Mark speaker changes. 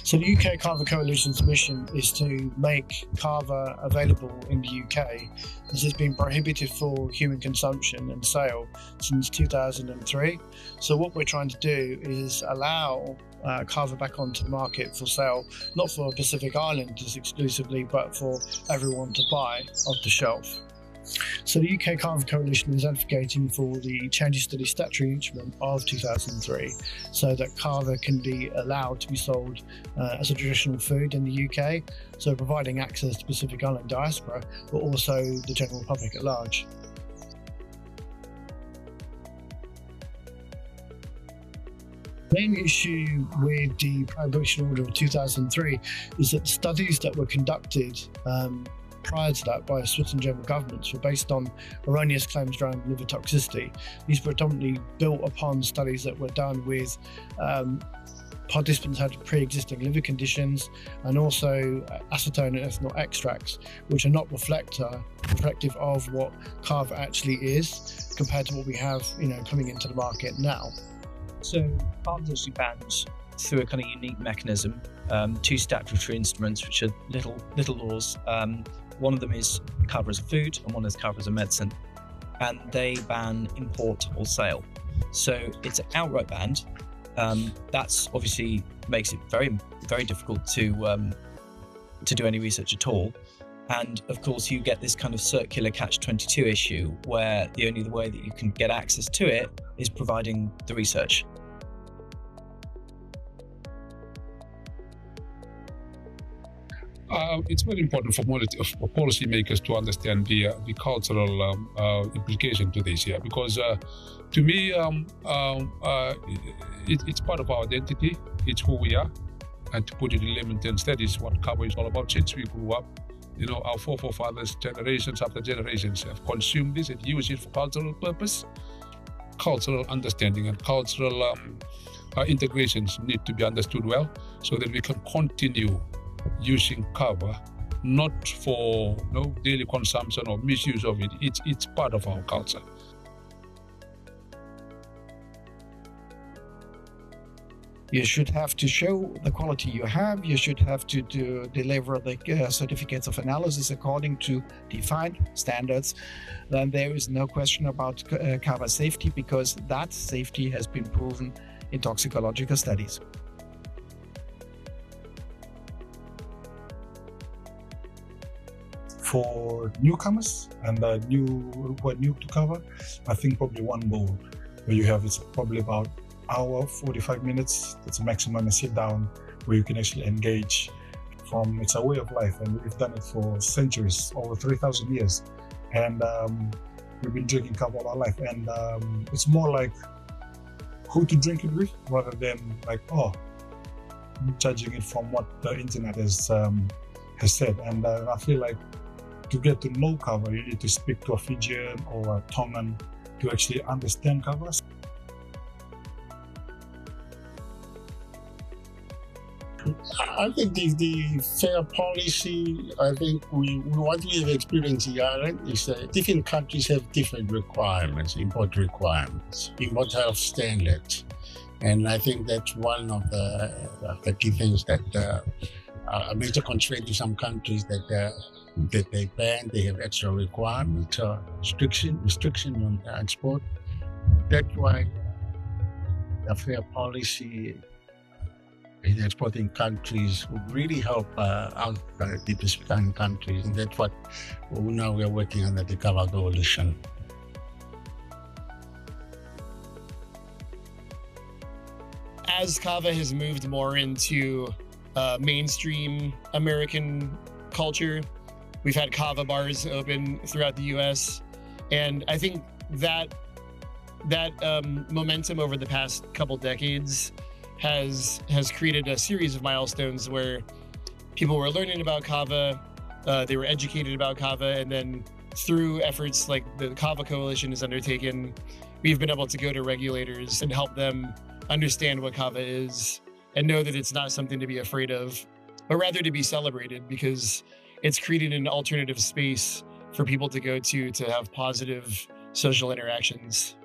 Speaker 1: So the UK Kava Coalition's mission is to make kava available in the UK, as it's been prohibited for human consumption and sale since 2003. So what we're trying to do is allow kava back onto the market for sale, not for Pacific Islanders exclusively, but for everyone to buy off the shelf. So the UK Kava Coalition is advocating for the changes to the statutory instrument of 2003 so that kava can be allowed to be sold as a traditional food in the UK, so providing access to Pacific Island diaspora, but also the general public at large. The main issue with the Prohibition Order of 2003 is that the studies that were conducted prior to that by Swiss and German governments were based on erroneous claims around liver toxicity. These were predominantly built upon studies that were done with participants who had pre-existing liver conditions and also acetone and ethanol extracts, which are not reflective of what kava actually is compared to what we have, coming into the market now.
Speaker 2: So kava is actually banned through a kind of unique mechanism, two statutory instruments, which are little laws. One of them is kava as a food and one is kava as a medicine, and they ban import or sale. So it's outright banned. That's obviously makes it very, very difficult to do any research at all. And of course, you get this kind of circular catch-22 issue where the only way that you can get access to it is providing the research.
Speaker 3: It's very important for policymakers to understand the cultural implication to this here, because to me, it's part of our identity. It's who we are, and to put it in layman terms, that is what kava is all about. Since we grew up, our forefathers, generations after generations, have consumed this and used it for cultural purpose. Cultural understanding and cultural integrations need to be understood well, so that we can continue using kava, not for daily consumption or misuse of it. It's part of our culture.
Speaker 4: You should have to show the quality you have. You should have to deliver the certificates of analysis according to defined standards. Then there is no question about kava safety, because that safety has been proven in toxicological studies.
Speaker 5: For newcomers and who are new to kava, I think probably one bowl where you have is probably about hour, 45 minutes. That's a maximum, a sit down where you can actually engage. It's a way of life, and we've done it for centuries, over 3,000 years. And we've been drinking kava all our life. And it's more like who to drink it with, rather than like, judging it from what the internet has said. And I feel like to get to know kava, you need to speak to a Fijian or a Tongan to actually understand kava.
Speaker 6: I think the fair policy, I think what we have experienced in Ireland is that different countries have different requirements, import requirements, import health standards. And I think that's one of the key things that a major constraint to some countries that they ban. They have extra requirements, restriction on export. That's why a fair policy in exporting countries would really help out the Pacific Island countries. And that's what now we're working on the Kava Coalition.
Speaker 7: As kava has moved more into mainstream American culture, we've had kava bars open throughout the US. And I think that momentum over the past couple decades has created a series of milestones where people were learning about kava, they were educated about kava, and then through efforts like the Kava Coalition has undertaken, we've been able to go to regulators and help them understand what kava is and know that it's not something to be afraid of, but rather to be celebrated, because it's created an alternative space for people to go to have positive social interactions.